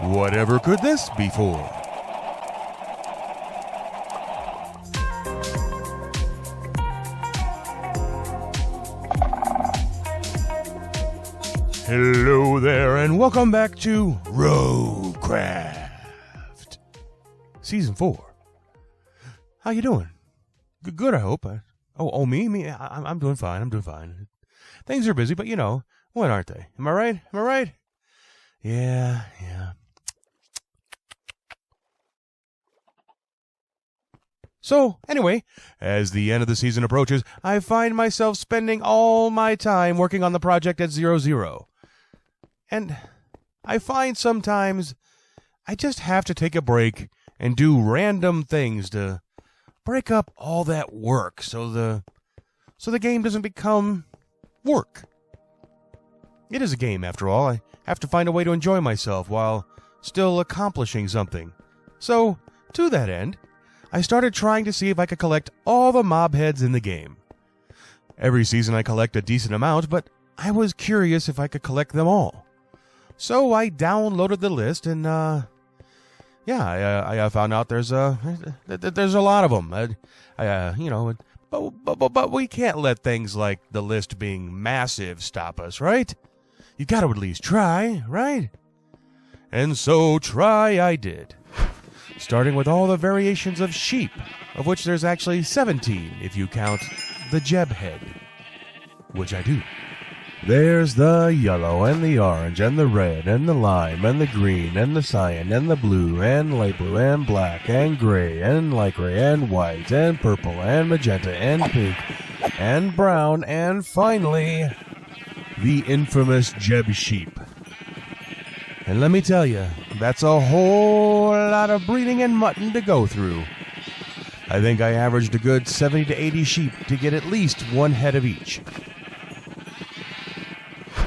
Whatever could this be for? Hello there, and welcome back to Roguecraft Season 4. How you doing? Good, I hope. Me? I'm doing fine. Things are busy, but what aren't they? Am I right? Yeah. So, anyway, as the end of the season approaches, I find myself spending all my time working on the project at 00. And I find sometimes I just have to take a break and do random things to break up all that work so the game doesn't become work. It is a game, after all. I have to find a way to enjoy myself while still accomplishing something. So, to that end, I started trying to see if I could collect all the mob heads in the game. Every season I collect a decent amount, but I was curious if I could collect them all. So I downloaded the list, and I found out there's a lot of them. But we can't let things like the list being massive stop us, right? You got to at least try, right? And so try I did. Starting with all the variations of sheep, of which there's actually 17 if you count the Jeb head, which I do. There's the yellow and the orange and the red and the lime and the green and the cyan and the blue and light blue and black and gray and light gray and white and purple and magenta and pink and brown and finally the infamous Jeb sheep. And let me tell you, that's a whole lot of breeding and mutton to go through. I think I averaged a good 70 to 80 sheep to get at least one head of each.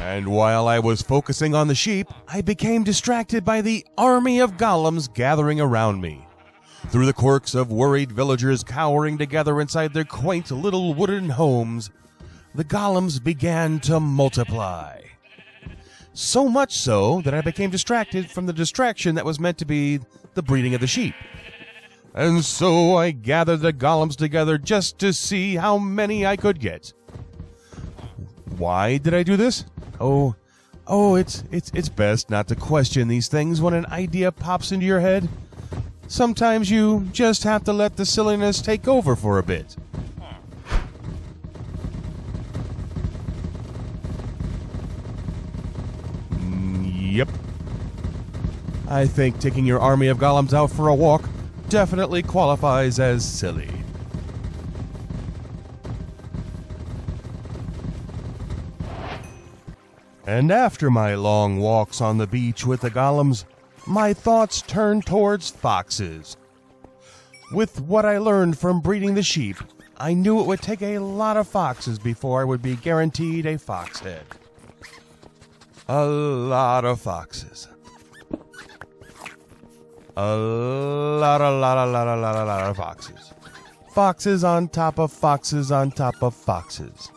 And while I was focusing on the sheep, I became distracted by the army of golems gathering around me. Through the quirks of worried villagers cowering together inside their quaint little wooden homes, the golems began to multiply. So much so that I became distracted from the distraction that was meant to be the breeding of the sheep. And so I gathered the golems together just to see how many I could get. Why did I do this? It's best not to question these things when an idea pops into your head. Sometimes you just have to let the silliness take over for a bit. Yep. I think taking your army of golems out for a walk definitely qualifies as silly. And after my long walks on the beach with the golems, my thoughts turned towards foxes. With what I learned from breeding the sheep, I knew it would take a lot of foxes before I would be guaranteed a fox head. A lot of foxes. A lot of foxes. Foxes on top of foxes on top of foxes.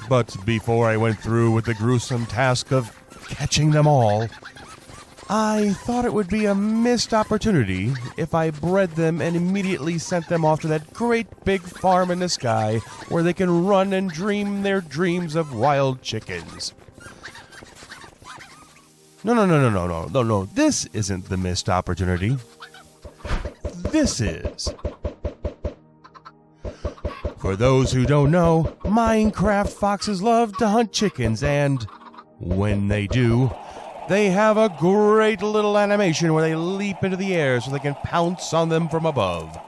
But before I went through with the gruesome task of catching them all, I thought it would be a missed opportunity if I bred them and immediately sent them off to that great big farm in the sky where they can run and dream their dreams of wild chickens. No. This isn't the missed opportunity. This is. For those who don't know, Minecraft foxes love to hunt chickens, and when they do, they have a great little animation where they leap into the air so they can pounce on them from above.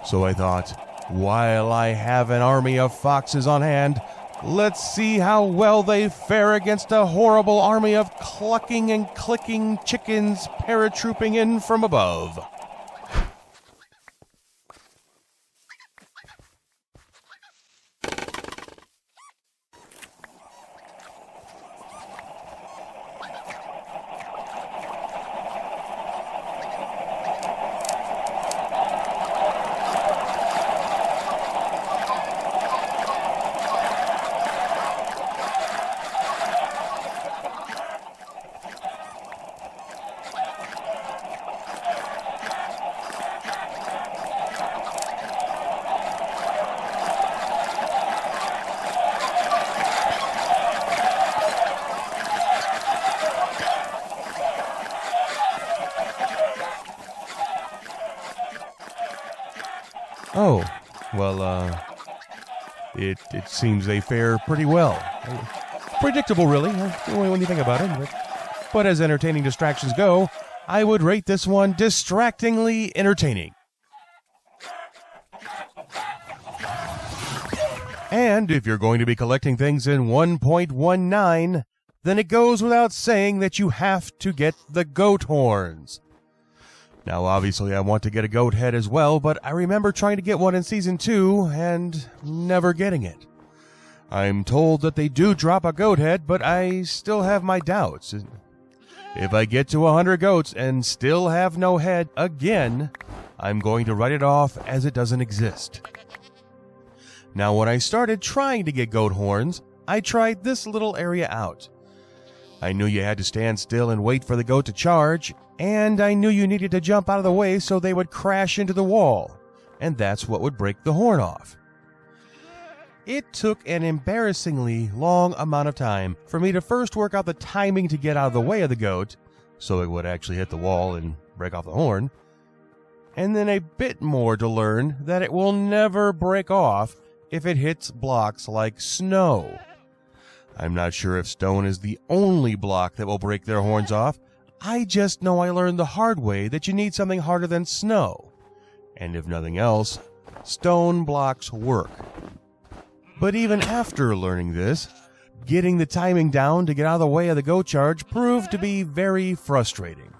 So I thought, while I have an army of foxes on hand, let's see how well they fare against a horrible army of clucking and clicking chickens paratrooping in from above. Oh, well, it seems they fare pretty well. Predictable, really, when you think about it. But as entertaining distractions go, I would rate this one distractingly entertaining. And if you're going to be collecting things in 1.19, then it goes without saying that you have to get the goat horns. Now, obviously, I want to get a goat head as well, but I remember trying to get one in Season 2 and never getting it. I'm told that they do drop a goat head, but I still have my doubts. If I get to 100 goats and still have no head again, I'm going to write it off as it doesn't exist. Now, when I started trying to get goat horns, I tried this little area out. I knew you had to stand still and wait for the goat to charge, and I knew you needed to jump out of the way so they would crash into the wall, and that's what would break the horn off. It took an embarrassingly long amount of time for me to first work out the timing to get out of the way of the goat, so it would actually hit the wall and break off the horn, and then a bit more to learn that it will never break off if it hits blocks like snow. I'm not sure if stone is the only block that will break their horns off. I just know I learned the hard way that you need something harder than snow. And if nothing else, stone blocks work. But even after learning this, getting the timing down to get out of the way of the goat charge proved to be very frustrating.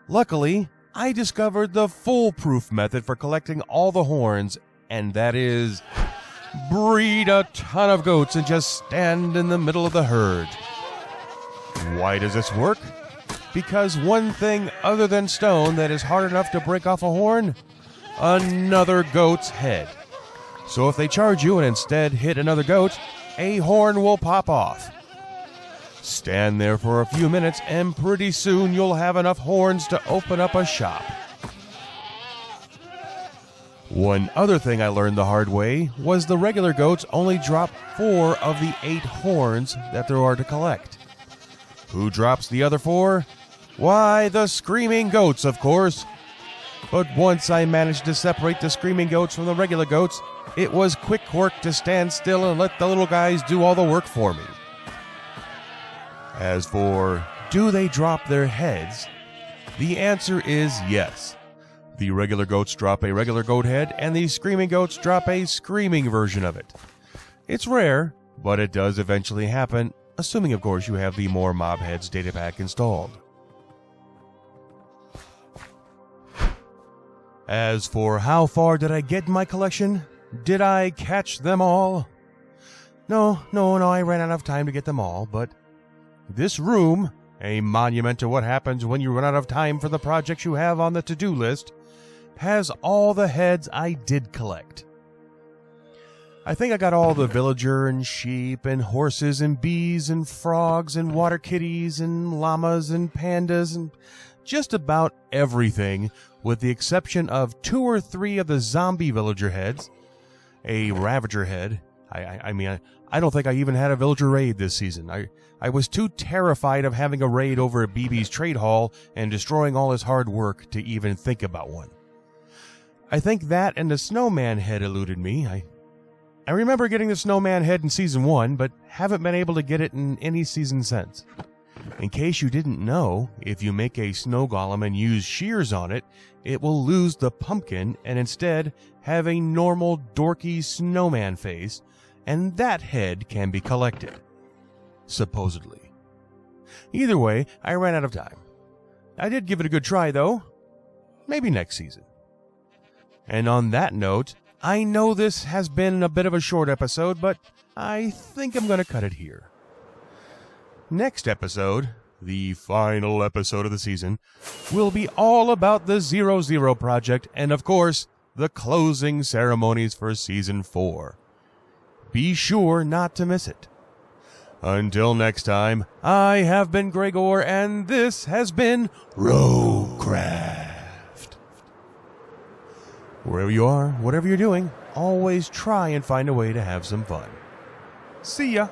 Luckily, I discovered the foolproof method for collecting all the horns, and that is breed a ton of goats and just stand in the middle of the herd. Why does this work? Because one thing other than stone that is hard enough to break off a horn? Another goat's head. So if they charge you and instead hit another goat, a horn will pop off. Stand there for a few minutes and pretty soon you'll have enough horns to open up a shop. One other thing I learned the hard way was the regular goats only drop 4 of the 8 horns that there are to collect. Who drops the other 4? Why, the screaming goats, of course. But once I managed to separate the screaming goats from the regular goats, it was quick work to stand still and let the little guys do all the work for me. As for, do they drop their heads? The answer is yes. The regular goats drop a regular goat head, and the screaming goats drop a screaming version of it. It's rare, but it does eventually happen, assuming, of course, you have the More Mob Heads data pack installed. As for how far did I get in my collection? Did I catch them all? No, I ran out of time to get them all, but this room, a monument to what happens when you run out of time for the projects you have on the to-do list, has all the heads I did collect. I think I got all the villager and sheep and horses and bees and frogs and water kitties and llamas and pandas and just about everything, with the exception of 2 or 3 of the zombie villager heads, a ravager head. I don't think I even had a villager raid this season. I was too terrified of having a raid over at BB's trade hall and destroying all his hard work to even think about one. I think that and the snowman head eluded me. I remember getting the snowman head in Season 1, but haven't been able to get it in any season since. In case you didn't know, if you make a snow golem and use shears on it, it will lose the pumpkin and instead have a normal dorky snowman face, and that head can be collected. Supposedly. Either way, I ran out of time. I did give it a good try, though. Maybe next season. And on that note, I know this has been a bit of a short episode, but I think I'm going to cut it here. Next episode, the final episode of the season, will be all about the 00 project and, of course, the closing ceremonies for Season 4. Be sure not to miss it. Until next time, I have been Gragore, and this has been Roguecraft. Wherever you are, whatever you're doing, always try and find a way to have some fun. See ya!